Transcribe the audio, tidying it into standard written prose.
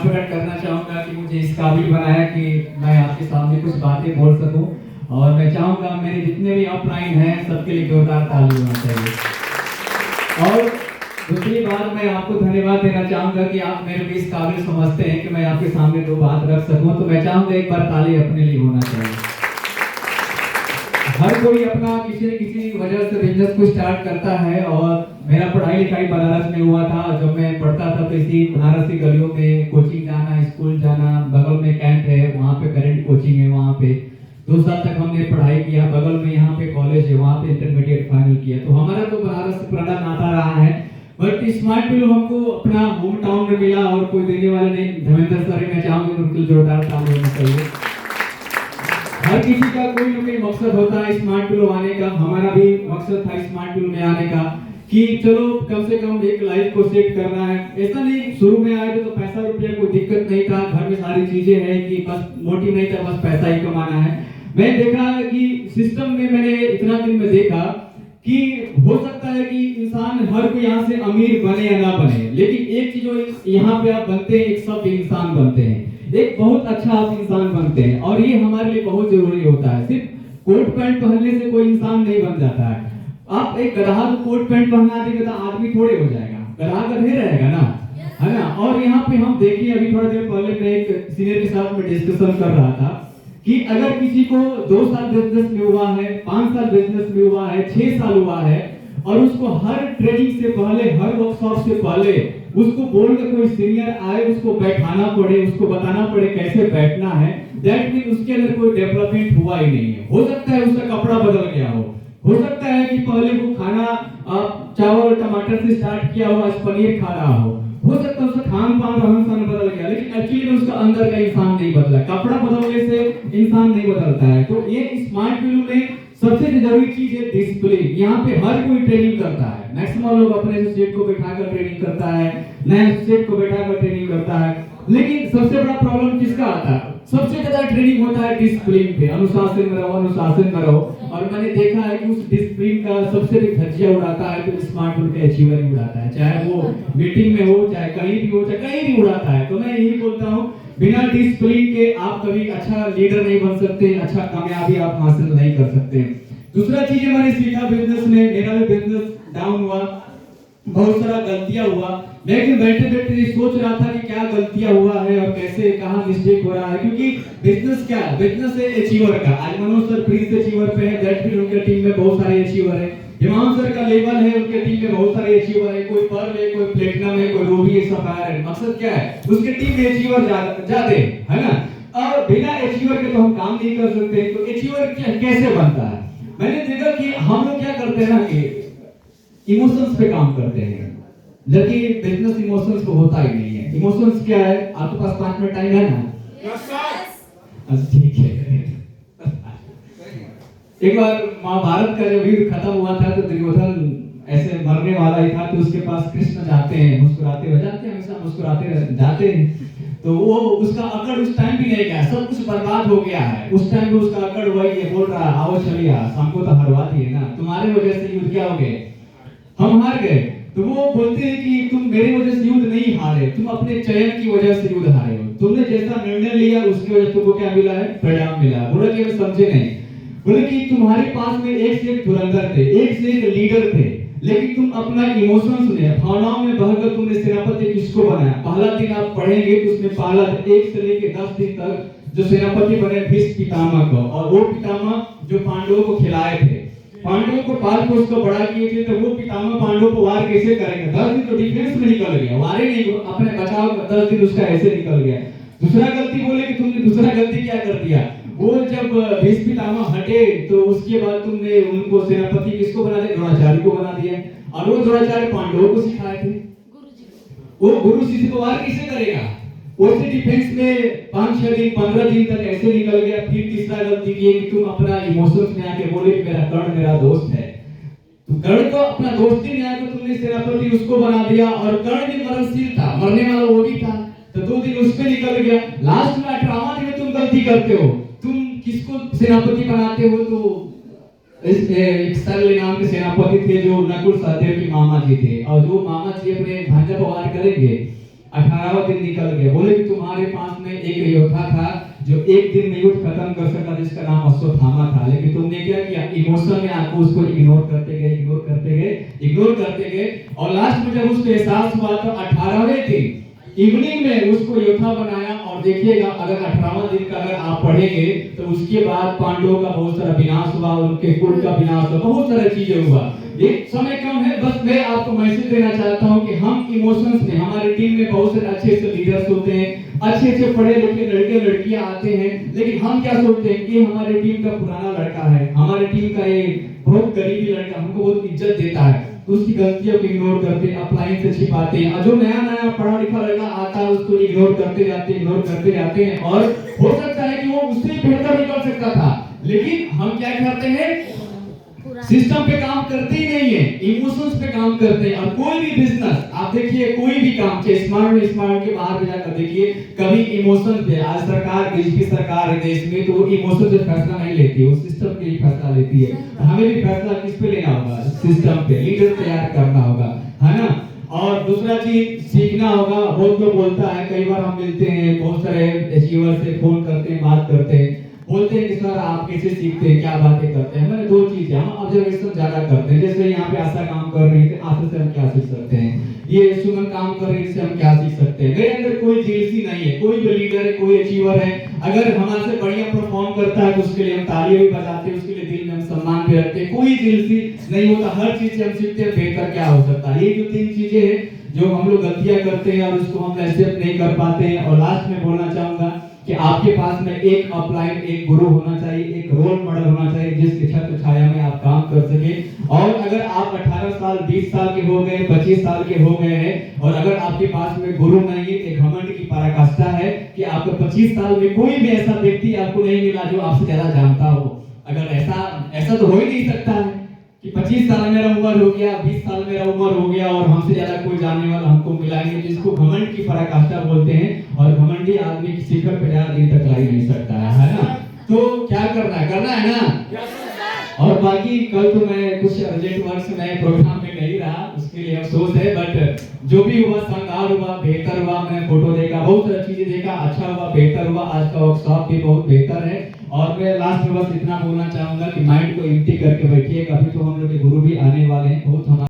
प्रकट करना चाहूँगा कि मुझे इस काबिल बनाया कि मैं आपके सामने कुछ बातें बोल सकूं। और मैं चाहूँगा मेरे जितने भी ऑफलाइन हैं सबके लिए जोरदार ताली होना चाहिए। और दूसरी बात मैं आपको धन्यवाद देना चाहूँगा कि आप मेरे को इस काबिल समझते हैं कि मैं आपके सामने दो बात रख सकूँ, तो मैं चाहूँगा एक बार ताली अपने लिए होना चाहिए। हर कोई अपना किसी न किसी वजह से बिजनेस को स्टार्ट करता है और मेरा पढ़ाई लिखाई बनारस में हुआ था। जब मैं पढ़ता था तो इसी बनारस की गलियों में कोचिंग जाना, स्कूल जाना, बगल में कैंप है वहाँ पे करंट कोचिंग है, वहाँ पे 2 साल तक हमने पढ़ाई किया। बगल में यहाँ पे कॉलेज है, वहाँ पे इंटरमीडिएट फाइनल किया। तो हमारा तो बनारस से पुराना नाता रहा है। बट स्मार्ट पिलो हमको अपना होम टाउन में मिला और कोई देने वाले नहीं। धर्मेंद्र सर मैं चाहूँगा उनके जोरदार ताली होना चाहिए। हर किसी का कोई ना कोई मकसद होता है स्मार्ट पिलो आने का। हमारा भी मकसद था स्मार्ट पिलो में आने का कि चलो कम से कम एक लाइफ को सेट करना है। ऐसा नहीं शुरू में आए तो पैसा रुपया कोई दिक्कत नहीं था, घर में सारी चीजें हैं कि बस मोटिव नहीं था, बस पैसा ही कमाना है। मैं देखा कि सिस्टम में मैंने इतना दिन में देखा कि हो सकता है कि इंसान हर कोई यहाँ से अमीर बने या ना बने, लेकिन एक चीज यहाँ पे आप बनते हैं, एक सब इंसान बनते हैं, एक बहुत अच्छा आप इंसान बनते हैं। और ये हमारे लिए बहुत जरूरी होता है। सिर्फ कोट पैंट पहनने से कोई इंसान नहीं बन जाता है। आप एक गधा को कोट पैंट पहना देंगे तो आदमी थोड़े हो जाएगा, गधा गधे रहेगा ना, है ना। और यहाँ पे हम देखिए अभी थोड़ी देर पहले मैं एक सीनियर के साथ में डिस्कशन कर रहा था कि अगर किसी को 2 साल बिजनेस में हुआ है, 5 साल बिजनेस में हुआ है, 6 साल हुआ है और उसको हर ट्रेनिंग से पहले, हर वर्कशॉप से पहले उसको बोल के कोई सीनियर आए, उसको बैठाना पड़े, उसको बताना पड़े कैसे बैठना है, दैट मीन उसके अंदर कोई डेवलपमेंट हुआ ही नहीं है। हो सकता है उसका कपड़ा बदल गया हो सकता है कि पहले वो खाना चावल टमाटर से स्टार्ट किया हो, आज पनीर खा रहा हो सकता है उसका खान पान रहन सहन बदल गया, लेकिन एक्चुअली उसका अंदर का इंसान नहीं बदला। कपड़ा बदलने से इंसान नहीं बदलता है। तो ये स्मार्ट पिलो में सबसे जरूरी चीज है डिसिप्लिन। यहाँ पे हर कोई ट्रेनिंग करता है, मैक्सिमम लोग अपने एसोसिएट को बैठाकर ट्रेनिंग करता है, नए एसोसिएट को बैठाकर ट्रेनिंग करता है, लेकिन सबसे बड़ा प्रॉब्लम किसका आता है? सबसे ज्यादा ट्रेनिंग होता है डिसिप्लिन पे, अनुशासन में रहो, अनुशासन में रहो। और मैंने देखा है कि उस डिसिप्लिन का सबसे बड़ी धज्जियां उड़ाता है तो स्मार्ट पिलो के अचीवर ही उड़ाता है, चाहे वो मीटिंग में हो, चाहे कहीं भी हो, चाहे कहीं भी उड़ाता है। तो मैं यही बोलता हूँ बिना डिसिप्लिन के आप कभी अच्छा लीडर नहीं बन सकते, अच्छा कामयाबी आप हासिल नहीं कर सकते। दूसरा चीज मैंने सीखा बिजनेस में, मेरा भी बिजनेस डाउन हुआ, बहुत सारा गलतियां हुआ। लेकिन बैठे बैठे ये सोच रहा था कि क्या गलतियां हुआ है और कैसे कहां मिस्टेक हो रहा है, क्योंकि बिजनेस क्या है, बिजनेस है अचीवर का। आज मनोज सर प्रिंस अचीवर पे है, दैट मीन उनके टीम में बहुत सारे अचीवर है। हिमांश सर का लेवल है, उनके टीम में बहुत सारे अचीवर है, कोई पर्ल है, कोई प्लेटिनम है, कोई रूबी है, सफायर है। मकसद क्या है, उसके टीम में अचीवर ज्यादा है ना। और बिना अचीवर के तो हम काम नहीं कर सकते। तो अचीवर कैसे बनता है? मैंने देखा कि हम लोग क्या करते हैं ना कि इमोशंस पे काम करते हैं, लेकिन बिजनेस इमोशंस को होता ही नहीं है। इमोशंस क्या है? आपके पास 5 मिनट टाइम है ना? अच्छा ठीक है। एक बार महाभारत का जब युद्ध खत्म हुआ था तो दुर्योधन ऐसे मरने वाला ही था, तो उसके पास कृष्ण जाते हैं, मुस्कुराते हुए जाते हैं, हमेशा मुस्कुराते जाते हैं। तो वो उसका अकड़ उस टाइम भी नहीं गया, सब कुछ बर्बाद हो गया है। उस टाइम भी उसका अकड़ वही है, बोल रहा आओ चलिए हमको तो हरवा दिए ना, तुम्हारे वजह से युद्ध क्या हो गए, हम हार गए। तो वो बोलते हैं कि तुम मेरे वजह से युद्ध नहीं हारे, तुम अपने चयन की वजह से युद्ध हारे हो। तुमने जैसा निर्णय लिया उसकी वजह से तुमको क्या मिला है? परिणाम मिला। बोला कि हम समझे नहीं। बोले कि तुम्हारे पास में एक से एक धुरंधर थे, एक से एक लीडर थे, लेकिन तुम अपना इमोशंस ने, भावनाओं में बहकर तुमने सेनापति किसको बनाया? पहला दिन आप पढ़ेंगे तो उसमें पहला 1 से लेकर 10 दिन तक जो सेनापति बने भीष्म पितामह को, और वो पितामह जो पांडवों को खिलाए थे, पांडवों को पाल पोस को बड़ा किए थे, तो वो पितामह पांडवों को वार कैसे करेंगे? 10 दिन तो डिफेंस में निकल गया, वारे नहीं, अपने बचाव 10 दिन उसका ऐसे निकल गया। दूसरा गलती बोले कि तुमने दूसरा गलती क्या कर दिया? वो जब भीष्म पितामह हटे तो उसके बाद तुमने उनको सेनापति किसको बना दिया? द्रोणाचार्य को बना दिया। और वो द्रोणाचार्य पांडवों को सिखाए थे। वो गुरु शिष्य को वार कैसे करेगा? उसी डिफेंस में 5-6 दिन 15 दिन तक ऐसे निकल गया। फिर तीसरा गलती की कि तुम अपना इमोशंस में आके बोले कि मेरा कर्ण मेरा दोस्त है। तो कर्ण को अपना दोस्ती में आकर तुमने सेनापति उसको बना दिया, और कर्ण भी मरणशील था, मरने वाला वो भी था, तो 2 दिन उस पे निकल गया। लास्ट में 18वां दिन में तुम गलती करते हो, तुम किसको सेनापति बनाते हो? तो एक सरल नाम के सेनापति थे जो नकुल सहदेव के मामा जी थे, और जो मामा जी अपने भांजा पर वार करेंगे 18वां दिन निकल गया। बोले कि तुम्हारे पास में एक योद्धा था जो एक दिन में युद्ध खत्म कर सकता, जिसका नाम अश्वत्थामा था, लेकिन तुमने क्या किया, इमोशन में आपको उसको इग्नोर करते गए, इग्नोर करते गए, इग्नोर करते गए, और लास्ट में जब उसको एहसास हुआ तो 18वें दिन इवनिंग में उसको योद्धा बनाया। और देखिएगा अगर 18वां दिन का अगर आप पढ़ेंगे तो उसके बाद पांडवों का बहुत सारा विनाश हुआ, उनके कुल का विनाश हुआ, बहुत सारी चीजें हुआ। एक समय कम है, बस मैं आपको मैसेज देना चाहता हूं कि हम इमोशंस में, हमारे टीम में बहुत सारे अच्छे अच्छे लीडर्स होते हैं, अच्छे अच्छे पढ़े लिखे लड़के लड़कियां आते हैं, लेकिन हम क्या सोचते हैं कि हमारे टीम का पुराना लड़का है, हमारे टीम का ये बहुत गरीबी लड़का हमको बहुत इज्जत देता है, तो उसकी गलतियों को इग्नोर करते हैं, अपलाइन से छिपाते हैं, और जो नया नया पढ़ा लिखा लड़का आता है उसको इग्नोर करते जाते हैं, इग्नोर करते जाते हैं, और हो सकता है कि वो उससे बेहतर निकल सकता था, लेकिन हम क्या करते हैं, सिस्टम पे काम करते ही नहीं है, इमोशंस पे काम करते हैं। और कोई भी बिजनेस आप देखिए, कोई भी काम, चाहे स्मार्ट के बाहर भी जाकर देखिए, कभी इमोशन पे, आज सरकार, देश की सरकार है देश में, तो वो इमोशन से फैसला नहीं लेती है, वो सिस्टम पे ही फैसला लेती है। हमें भी फैसला किस पे लेना होगा, सिस्टम पे, लीडर तैयार करना होगा, है ना। और दूसरा चीज सीखना होगा। बहुत लोग बोलता है, कई बार हम मिलते हैं, बहुत सारे अचीवर से फोन करते हैं, बात करते हैं, बोलते हैं कि सर आप कैसे सीखते हैं, क्या बातें करते हैं। मैंने दो चीजें, हम ऑब्जर्वेशन ज्यादा करते हैं, जैसे यहाँ पे आशा काम कर रही थी, आशा से हम क्या सीख सकते हैं, ये सुमन काम कर रही है, इससे हम क्या सीख सकते हैं। मेरे अंदर कोई जेलसी नहीं है, कोई भी लीडर है, कोई अचीवर है, अगर हमारे से बढ़िया परफॉर्म करता है तो उसके लिए हम तालियां भी बजाते हैं, उसके लिए दिल में हम सम्मान भी रखते हैं, कोई जेलसी नहीं होता, हर चीज से हम सीखते हैं बेहतर क्या हो सकता है। ये जो तीन चीजें हैं जो हम लोग गलतियां करते हैं और उसको हम एक्सेप्ट नहीं कर पाते हैं। और लास्ट में बोलना चाहूंगा कि आपके पास में एक अपलाइन, एक गुरु होना चाहिए, एक रोल मॉडल होना चाहिए, जिसके छत्र छाया में आप काम कर सके। और अगर आप 18 साल 20 साल के हो गए, 25 साल के हो गए हैं, और अगर आपके पास में गुरु नहीं है, एक घमंड की पराकाष्ठा है कि आपको 25 साल में कोई भी ऐसा व्यक्ति आपको नहीं मिला जो आपसे ज्यादा जानता हो। अगर ऐसा तो हो ही नहीं सकता है कि 25 साल मेरा उम्र हो गया, 20 साल मेरा उम्र हो गया और हमसे ज्यादा कोई जानने वाला हमको मिला नहीं, जिसको घमंड की पराकाष्ठा बोलते हैं। और घमंडी आदमी की शिखर पे ज्यादा दिन तक ला ही नहीं सकता है ना। तो क्या करना है ना। और बाकी कल तो मैं कुछ अर्जेंट वर्क से मैं प्रोग्राम में नहीं रहा, उसके लिए अफसोस है, बट जो भी हुआ शानदार हुआ, बेहतर हुआ। मैंने फोटो देखा, बहुत सारी चीजें देखा, अच्छा हुआ, बेहतर हुआ। आज का वर्कशॉप भी बहुत बेहतर है। और मैं लास्ट में बस इतना बोलना चाहूंगा कि माइंड को एम्प्टी करके बैठिए, अभी तो हम लोग के गुरु भी आने वाले हैं, बहुत हमारे